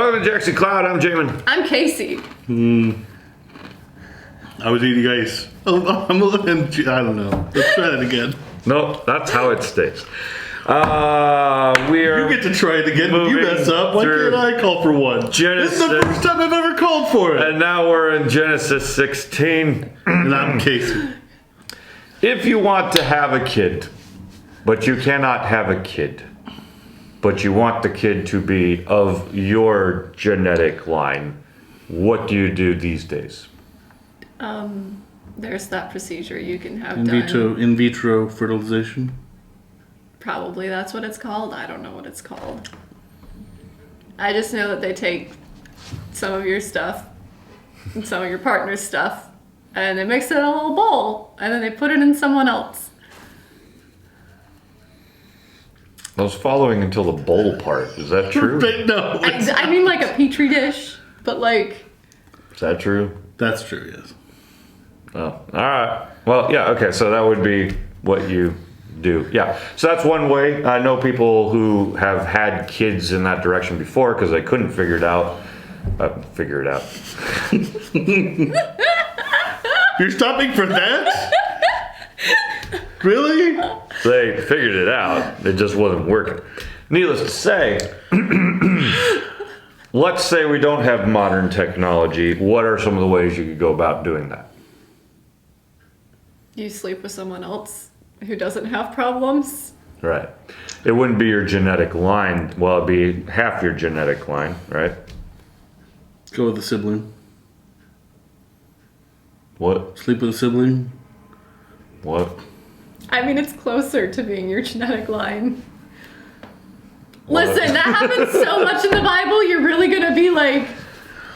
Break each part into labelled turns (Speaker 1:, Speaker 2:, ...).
Speaker 1: Welcome to Jackson Cloud. I'm Jamin.
Speaker 2: I'm Casey.
Speaker 3: I was eating ice. I'm a little. I don't know. Let's try that again.
Speaker 1: No, that's how it stays. We are.
Speaker 3: You get to try it again when you mess up. Why can't I call for one?
Speaker 1: Genesis.
Speaker 3: This is the first time I've ever called for it.
Speaker 1: And now we're in Genesis 16.
Speaker 3: And I'm Casey.
Speaker 1: If you want to have a kid, but you cannot have a kid, but you want the kid to be of your genetic line, what do you do these days?
Speaker 2: There's that procedure you can have
Speaker 3: In vitro fertilization.
Speaker 2: Probably that's what it's called. I don't know what it's called. I just know that they take some of your stuff and some of your partner's stuff and they mix it in a little bowl and then they put it in someone else.
Speaker 1: I was following until the bowl part. Is that true?
Speaker 3: No.
Speaker 2: I mean like a petri dish, but like...
Speaker 1: Is that true?
Speaker 3: That's true, yes.
Speaker 1: Oh, all right. Well, yeah, okay, so that would be what you do. Yeah, so that's one way. I know people who have had kids in that direction before because they couldn't figure it out.
Speaker 3: You're stopping for that? Really?
Speaker 1: They figured it out. It just wasn't working. Needless to say, let's say we don't have modern technology. What are some of the ways you could go about doing that?
Speaker 2: You sleep with someone else who doesn't have problems.
Speaker 1: Right. It wouldn't be your genetic line. Well, it'd be half your genetic line, right?
Speaker 3: Go with a sibling.
Speaker 1: What?
Speaker 3: Sleep with a sibling.
Speaker 1: What?
Speaker 2: I mean, it's closer to being your genetic line.
Speaker 1: What?
Speaker 2: Listen, that happens so much in the Bible, you're really gonna be like...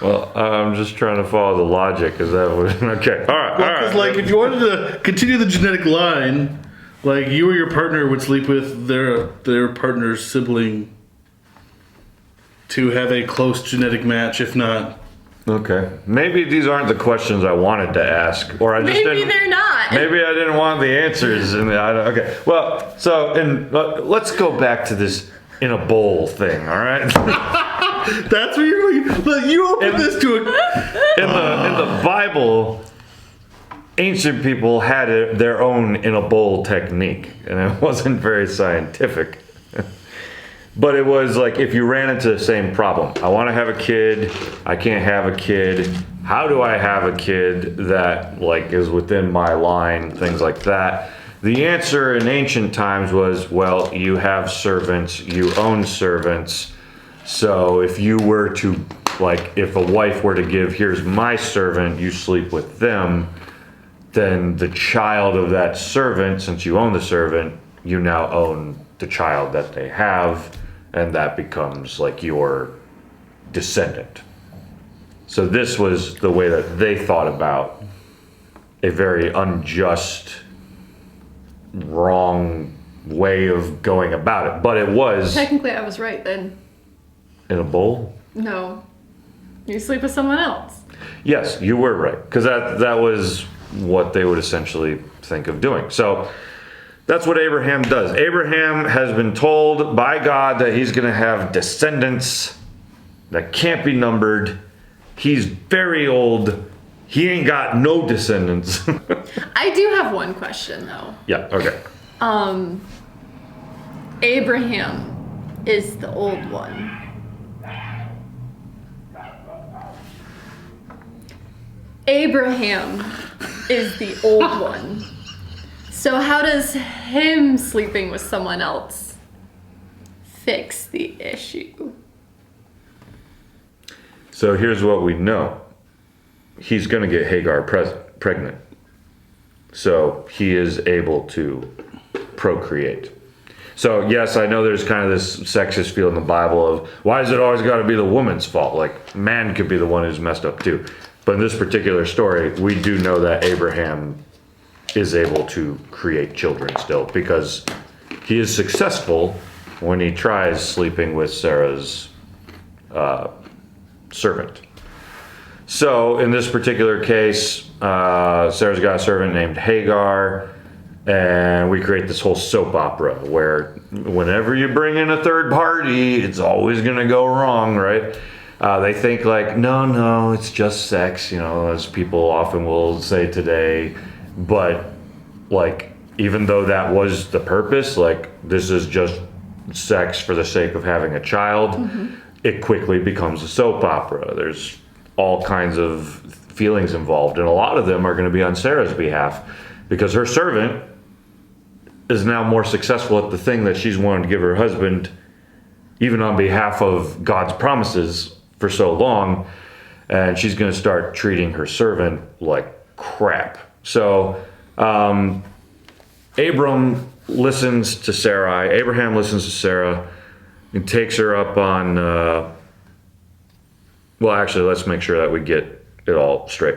Speaker 1: Well, I'm just trying to follow the logic. Is that what? Okay. All right.
Speaker 3: Well,
Speaker 1: all
Speaker 3: because
Speaker 1: right.
Speaker 3: like if you wanted to continue the genetic line, like you or your partner would sleep with their partner's sibling to have a close genetic match, if not.
Speaker 1: Okay. Maybe these aren't the questions I wanted to ask, or I just
Speaker 2: Maybe
Speaker 1: didn't.
Speaker 2: they're not.
Speaker 1: Maybe I didn't want the answers. Okay. Well, so let's go back to this in a bowl thing. All right.
Speaker 3: That's what you open this to a...
Speaker 1: In the Bible, ancient people had their own in a bowl technique, and it wasn't very scientific. But it was like if you ran into the same problem. I want to have a kid. I can't have a kid. How do I have a kid that like is within my line? Things like that. The answer in ancient times was, well, you have servants. You own servants. So if you were to, like, if a wife were to give, here's my servant, you sleep with them, then the child of that servant, since you own the servant, you now own the child that they have, and that becomes like your descendant. So this was the way that they thought about a very unjust, wrong way of going about it. But it was...
Speaker 2: Technically, I was right then.
Speaker 1: In a bowl?
Speaker 2: No. You sleep with someone else.
Speaker 1: Yes, you were right. Because that was what they would essentially think of doing. So that's what Abraham does. Abraham has been told by God that he's going to have descendants that can't be numbered. He's very old. He ain't got no descendants.
Speaker 2: I do have one question, though.
Speaker 1: Yeah, okay.
Speaker 2: Abraham is the old one. Abraham is the old one. So how does him sleeping with someone else fix the issue?
Speaker 1: So here's what we know. He's going to get Hagar pregnant. So he is able to procreate. So yes, I know there's kind of this sexist feel in the Bible of why is it always got to be the woman's fault? Like man could be the one who's messed up too. But in this particular story, we do know that Abraham is able to create children still because he is successful when he tries sleeping with Sarah's servant. So in this particular case, Sarah's got a servant named Hagar, and we create this whole soap opera where whenever you bring in a third party, it's always going to go wrong, right? They think like, no, it's just sex, as people often will say today. But like, even though that was the purpose, like this is just sex for the sake of having a child, it quickly becomes a soap opera. There's all kinds of feelings involved, and a lot of them are going to be on Sarah's behalf because her servant is now more successful at the thing that she's wanted to give her husband, even on behalf of God's promises for so long, and she's going to start treating her servant like crap. So Abraham listens to Sarah and takes her up on well, actually, let's make sure that we get it all straight.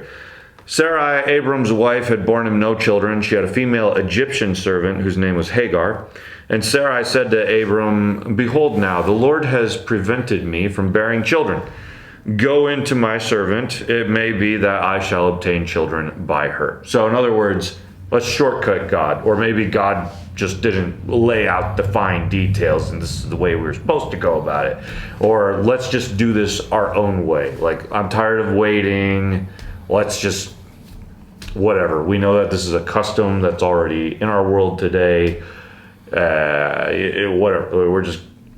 Speaker 1: Sarai, Abram's wife, had borne him no children. She had a female Egyptian servant whose name was Hagar. And Sarai said to Abram, "Behold now, the Lord has prevented me from bearing children. Go into my servant. It may be that I shall obtain children by her." So in other words, let's shortcut God. Or maybe God just didn't lay out the fine details and this is the way we were supposed to go about it. Or let's just do this our own way. Like, I'm tired of waiting. Let's just, whatever. We know that this is a custom that's already in our world today. Whatever.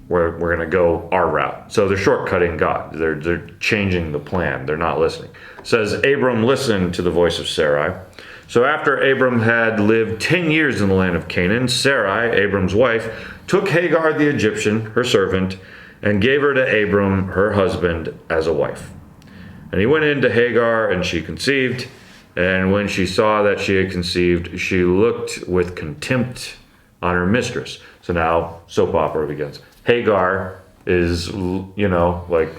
Speaker 1: We're going to go our route. So they're shortcutting God. They're changing the plan. They're not listening. It says, Abram listened to the voice of Sarai. So after Abram had lived 10 years in the land of Canaan, Sarai, Abram's wife, took Hagar the Egyptian, her servant, and gave her to Abram, her husband, as a wife. And he went in to Hagar, and she conceived. And when she saw that she had conceived, she looked with contempt on her mistress. So now soap opera begins. Hagar is, like,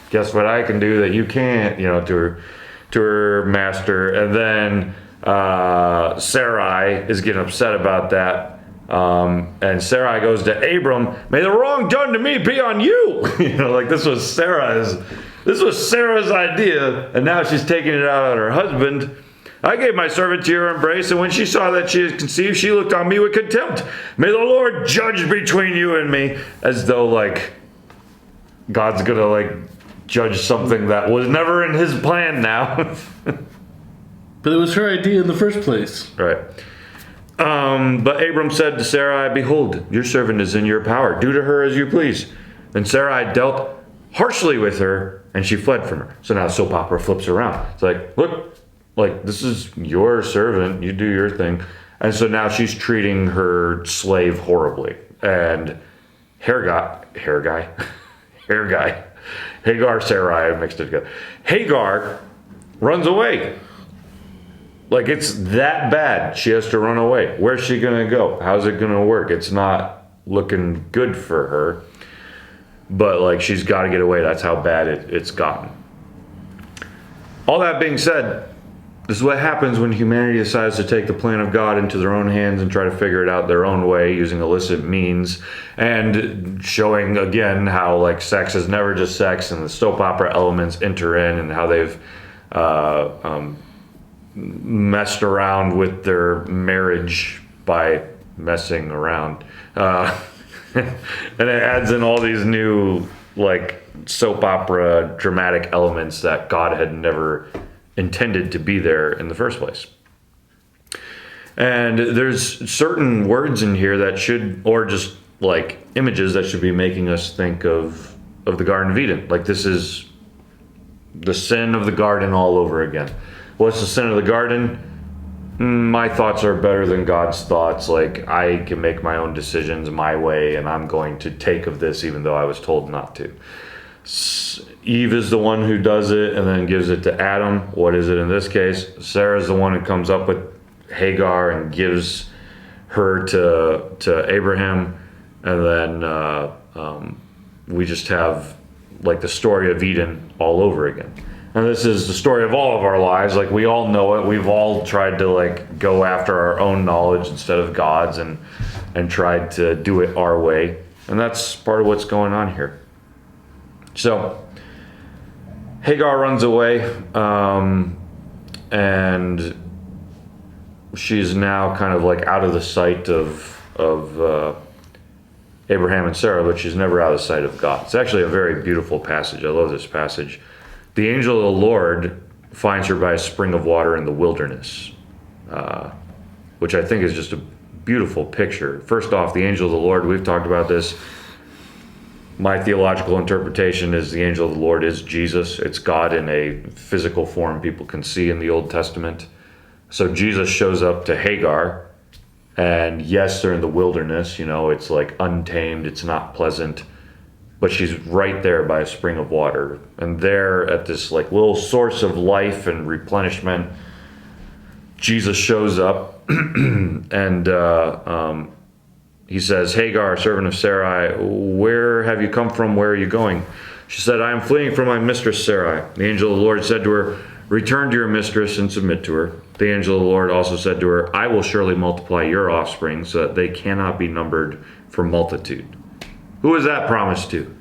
Speaker 1: guess what I can do that you can't, to her master. And then Sarai is getting upset about that. And Sarai goes to Abram, "May the wrong done to me be on you." Like this was Sarah's idea, and now she's taking it out on her husband. "I gave my servant to your embrace, and when she saw that she had conceived, she looked on me with contempt. May the Lord judge between you and me." As though like God's gonna like judge something that was never in his plan now.
Speaker 3: But it was her idea in the first place.
Speaker 1: Right. But Abram said to Sarai, "Behold, your servant is in your power. Do to her as you please." And Sarai dealt harshly with her, and she fled from her. So now soap opera flips around. It's like, look, like this is your servant. You do your thing. And so now she's treating her slave horribly. And Hagar, Sarai, I mixed it together. Hagar runs away. Like it's that bad. She has to run away. Where's she going to go? How's it going to work? It's not looking good for her. But like she's got to get away. That's how bad it's gotten. All that being said, this is what happens when humanity decides to take the plan of God into their own hands and try to figure it out their own way using illicit means, and showing again how like sex is never just sex, and the soap opera elements enter in, and how they've messed around with their marriage by messing around. And it adds in all these new like soap opera dramatic elements that God had never intended to be there in the first place. And there's certain words in here that should, or just like images that should be making us think of the Garden of Eden. Like this is the sin of the garden all over again. What's the sin of the garden? My thoughts are better than God's thoughts. Like I can make my own decisions my way, and I'm going to take of this even though I was told not to. Eve is the one who does it and then gives it to Adam. What is it in this case? Sarah's the one who comes up with Hagar and gives her to Abraham. And then we just have like the story of Eden all over again. And this is the story of all of our lives. Like we all know it. We've all tried to like go after our own knowledge instead of God's, and tried to do it our way. And that's part of what's going on here. So Hagar runs away, and she's now kind of like out of the sight of Abraham and Sarah, but she's never out of sight of God. It's actually a very beautiful passage. I love this passage. The angel of the Lord finds her by a spring of water in the wilderness, which I think is just a beautiful picture. First off, the angel of the Lord, we've talked about this. My theological interpretation is the angel of the Lord is Jesus. It's God in a physical form people can see in the Old Testament. So Jesus shows up to Hagar, and yes, they're in the wilderness, it's like untamed, it's not pleasant, but she's right there by a spring of water. And there at this like little source of life and replenishment, Jesus shows up and he says, Hagar, servant of Sarai, where have you come from? Where are you going? She said, I am fleeing from my mistress Sarai. The angel of the Lord said to her, return to your mistress and submit to her. The angel of the Lord also said to her, I will surely multiply your offspring so that they cannot be numbered for multitude. Who was that promised to?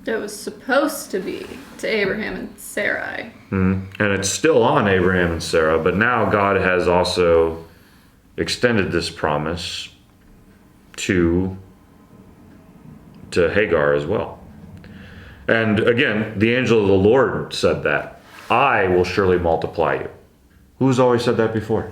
Speaker 2: It was supposed to be to Abraham and Sarai.
Speaker 1: And it's still on Abraham and Sarah, but now God has also extended this promise to Hagar as well. And again, the angel of the Lord said that. I will surely multiply you. Who's always said that before?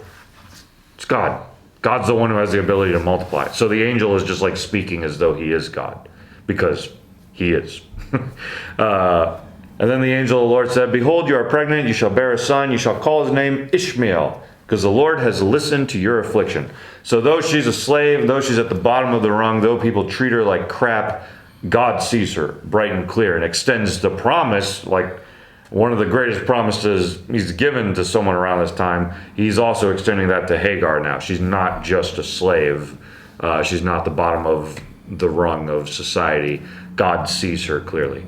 Speaker 1: It's God. God's the one who has the ability to multiply. So the angel is just like speaking as though he is God, because he is. And then the angel of the Lord said, behold, you are pregnant, you shall bear a son, you shall call his name Ishmael, because the Lord has listened to your affliction. So though she's a slave, though she's at the bottom of the rung, though people treat her like crap, God sees her bright and clear and extends the promise, like one of the greatest promises he's given to someone around this time. He's also extending that to Hagar now. She's not just a slave. She's not the bottom of the rung of society. God sees her clearly.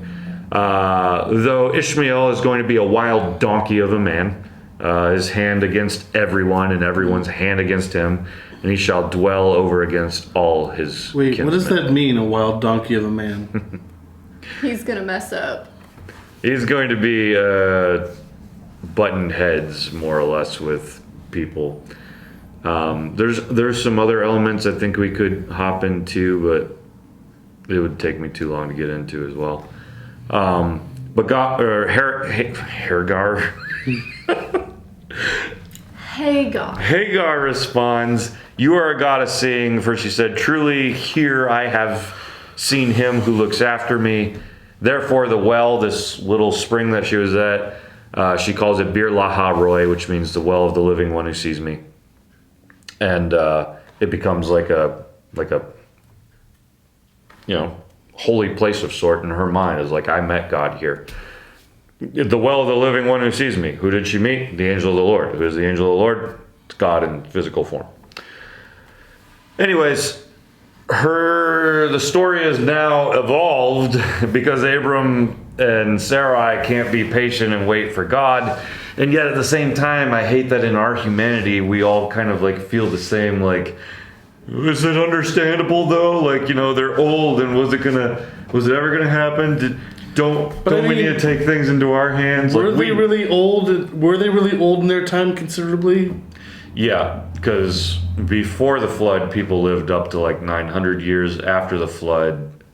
Speaker 1: Though Ishmael is going to be a wild donkey of a man, his hand against everyone and everyone's hand against him, and he shall dwell over against all his kinsmen.
Speaker 3: What does that mean, a wild donkey of a man?
Speaker 2: He's gonna mess up.
Speaker 1: He's going to be button heads, more or less, with people. There's some other elements I think we could hop into, but it would take me too long to get into as well. But God, or Hagar. Hagar responds, you are a God of seeing, for she said, truly here I have seen him who looks after me. Therefore the well, this little spring that she was at, she calls it Beer-la-ha-roi, which means the well of the living one who sees me. And it becomes like a holy place of sort in her mind. Is like, I met God here. The well of the living one who sees me. Who did she meet? The angel of the Lord. Who is the angel of the Lord? It's God in physical form. Anyways, the story is now evolved because Abram and Sarai can't be patient and wait for God. And yet at the same time, I hate that in our humanity, we all kind of like feel the same, like, is it understandable though? Like, they're old, and was it ever gonna happen? Don't we need to take things into our hands?
Speaker 3: Were they really old? Were they really old in their time considerably?
Speaker 1: Yeah, because before the flood, people lived up to like 900 years. After the flood,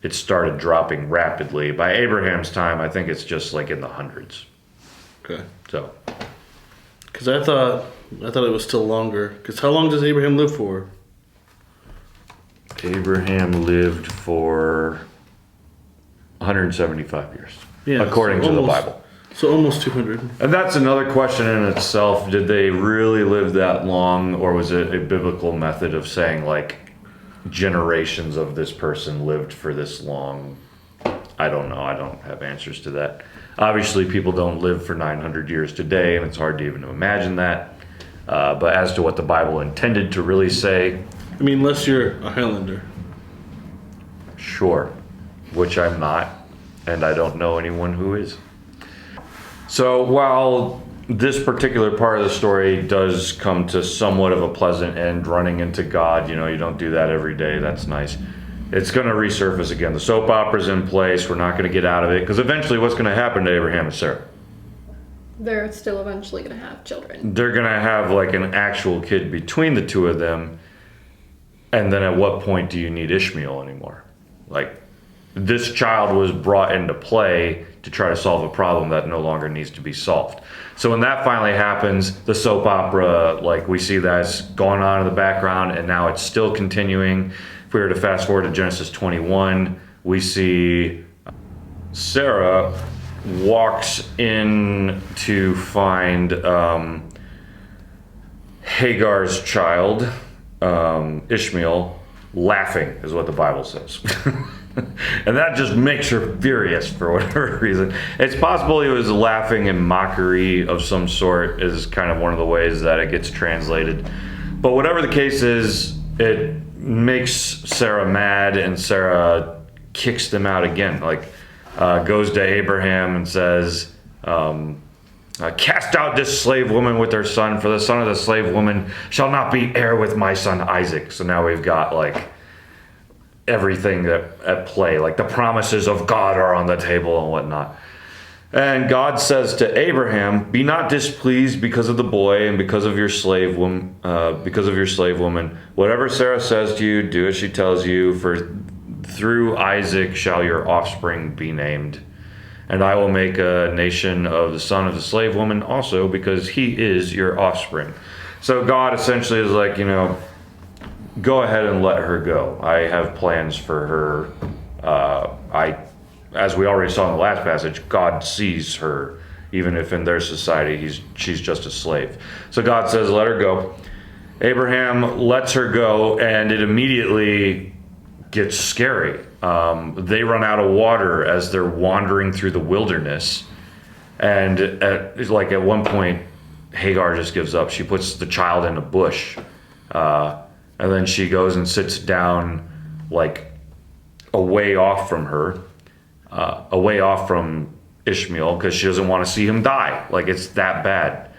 Speaker 1: it started dropping rapidly. By Abraham's time, I think it's just like in the hundreds.
Speaker 3: Okay.
Speaker 1: So.
Speaker 3: Because I thought it was still longer. Because how long does Abraham live for?
Speaker 1: Abraham lived for 175 years, according to the Bible.
Speaker 3: So almost 200.
Speaker 1: And that's another question in itself. Did they really live that long, or was it a biblical method of saying, like, generations of this person lived for this long? I don't know. I don't have answers to that. Obviously, people don't live for 900 years today, and it's hard to even imagine that. But as to what the Bible intended to really say...
Speaker 3: I mean, unless you're a Highlander.
Speaker 1: Sure. Which I'm not, and I don't know anyone who is. So while this particular part of the story does come to somewhat of a pleasant end, running into God, you don't do that every day, that's nice. It's going to resurface again. The soap opera's in place, we're not going to get out of it, because eventually what's going to happen to Abraham and Sarah?
Speaker 2: They're still eventually going to have children.
Speaker 1: They're going to have like an actual kid between the two of them. And then at what point do you need Ishmael anymore? Like, this child was brought into play to try to solve a problem that no longer needs to be solved. So when that finally happens, the soap opera, like, we see that's going on in the background, and now it's still continuing. If we were to fast forward to Genesis 21, we see Sarah walks in to find Hagar's child, Ishmael, laughing, is what the Bible says. And that just makes her furious for whatever reason. It's possible he was laughing in mockery of some sort, is kind of one of the ways that it gets translated. But whatever the case is, it makes Sarah mad, and Sarah kicks them out again. Like, goes to Abraham and says, cast out this slave woman with her son, for the son of the slave woman shall not be heir with my son Isaac. So now we've got, like, everything at play, like the promises of God are on the table and whatnot. And God says to Abraham, be not displeased because of the boy and because of your slave woman, whatever Sarah says to you, do as she tells you, for through Isaac shall your offspring be named. And I will make a nation of the son of the slave woman also, because he is your offspring. So God essentially is like, go ahead and let her go. I have plans for her. As we already saw in the last passage, God sees her, even if in their society she's just a slave. So God says, let her go. Abraham lets her go, and it immediately gets scary. They run out of water as they're wandering through the wilderness. And at one point, Hagar just gives up. She puts the child in a bush. And then she goes and sits down, like, away off from her, away off from Ishmael, because she doesn't want to see him die. Like, it's that bad.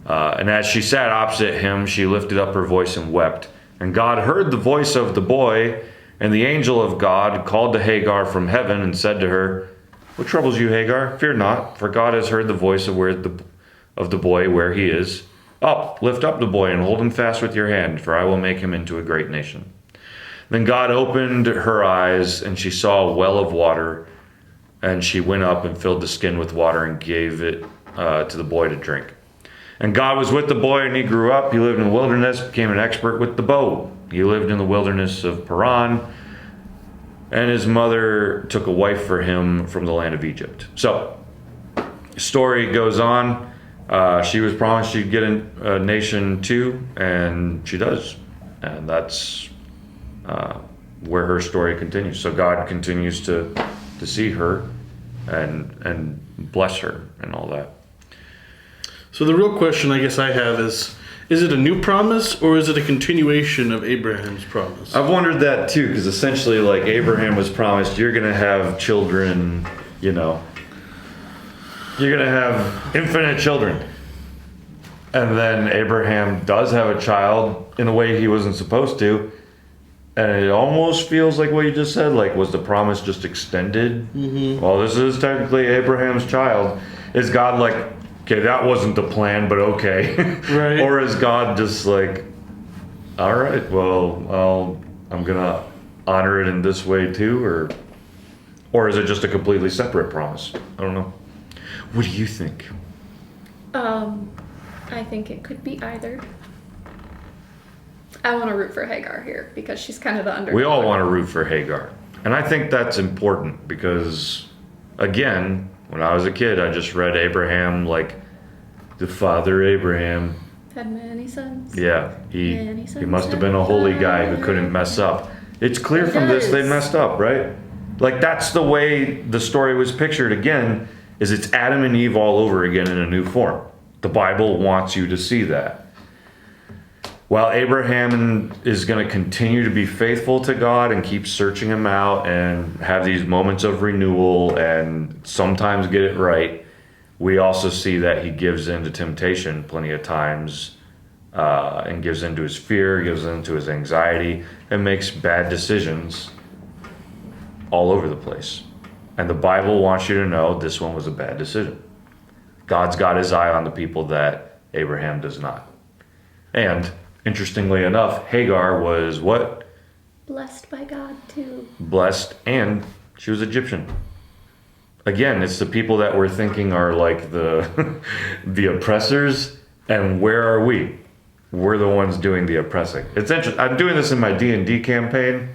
Speaker 1: And as she sat opposite him, she lifted up her voice and wept. And God heard the voice of the boy, and the angel of God called to Hagar from heaven and said to her, what troubles you, Hagar? Fear not, for God has heard the voice of the boy where he is. Up, lift up the boy and hold him fast with your hand, for I will make him into a great nation. Then God opened her eyes, and she saw a well of water, and she went up and filled the skin with water and gave it to the boy to drink. And God was with the boy, and he grew up. He lived in the wilderness, became an expert with the bow. He lived in the wilderness of Paran, and his mother took a wife for him from the land of Egypt. So, the story goes on. She was promised she'd get a nation too, and she does. And that's where her story continues. So God continues to see her and bless her and all that.
Speaker 3: So the real question I guess I have is it a new promise, or is it a continuation of Abraham's promise?
Speaker 1: I've wondered that too, because essentially, like, Abraham was promised, you're going to have children, you're going to have infinite children. And then Abraham does have a child in a way he wasn't supposed to. And it almost feels like what you just said, like, was the promise just extended? Mm-hmm. Well, this is technically Abraham's child. Is God like, okay, that wasn't the plan, but okay.
Speaker 3: Right.
Speaker 1: Or is God just like, all right, well, I'm going to honor it in this way too? Or is it just a completely separate promise? I don't know. What do you think?
Speaker 2: I think it could be either. I want to root for Hagar here because she's kind of the underdog.
Speaker 1: We all want to root for Hagar. And I think that's important because, again, when I was a kid, I just read Abraham like the father Abraham.
Speaker 2: Had many sons.
Speaker 1: Yeah, he must have been a holy guy who couldn't mess up. It's clear from this they messed up, right? Like, that's the way the story was pictured again, is it's Adam and Eve all over again in a new form. The Bible wants you to see that. While Abraham is going to continue to be faithful to God and keep searching him out and have these moments of renewal and sometimes get it right, we also see that he gives in to temptation plenty of times and gives in to his fear, gives in to his anxiety, and makes bad decisions all over the place. And the Bible wants you to know this one was a bad decision. God's got his eye on the people that Abraham does not. And interestingly enough, Hagar was what?
Speaker 2: Blessed by God, too.
Speaker 1: Blessed, and she was Egyptian. Again, it's the people that we're thinking are like the the oppressors, and where are we? We're the ones doing the oppressing. It's interesting. I'm doing this in my D&D campaign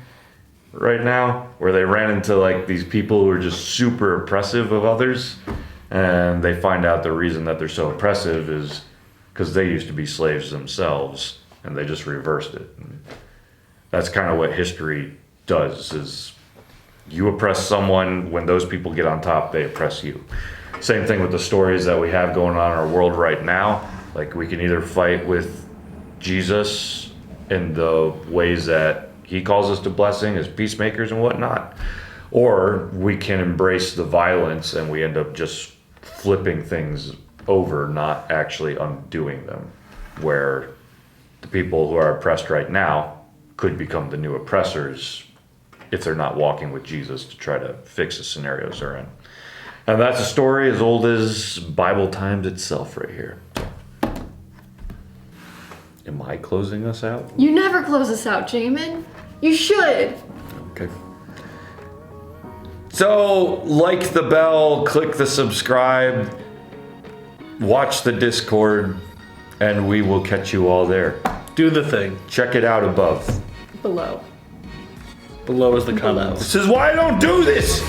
Speaker 1: right now, where they ran into like these people who are just super oppressive of others, and they find out the reason that they're so oppressive is because they used to be slaves themselves, and they just reversed it. And that's kind of what history does, is you oppress someone, when those people get on top, they oppress you. Same thing with the stories that we have going on in our world right now. Like, we can either fight with Jesus in the ways that he calls us to blessing as peacemakers and whatnot, or we can embrace the violence and we end up just flipping things over, not actually undoing them, where the people who are oppressed right now could become the new oppressors if they're not walking with Jesus to try to fix the scenarios they're in. And that's a story as old as Bible times itself right here. Am I closing us out?
Speaker 2: You never close us out, Jamin. You should.
Speaker 1: Okay. So, like the bell, click the subscribe, watch the Discord, and we will catch you all there.
Speaker 3: Do the thing.
Speaker 1: Check it out above.
Speaker 2: Below.
Speaker 3: Below is the comments.
Speaker 1: This is why I don't do this!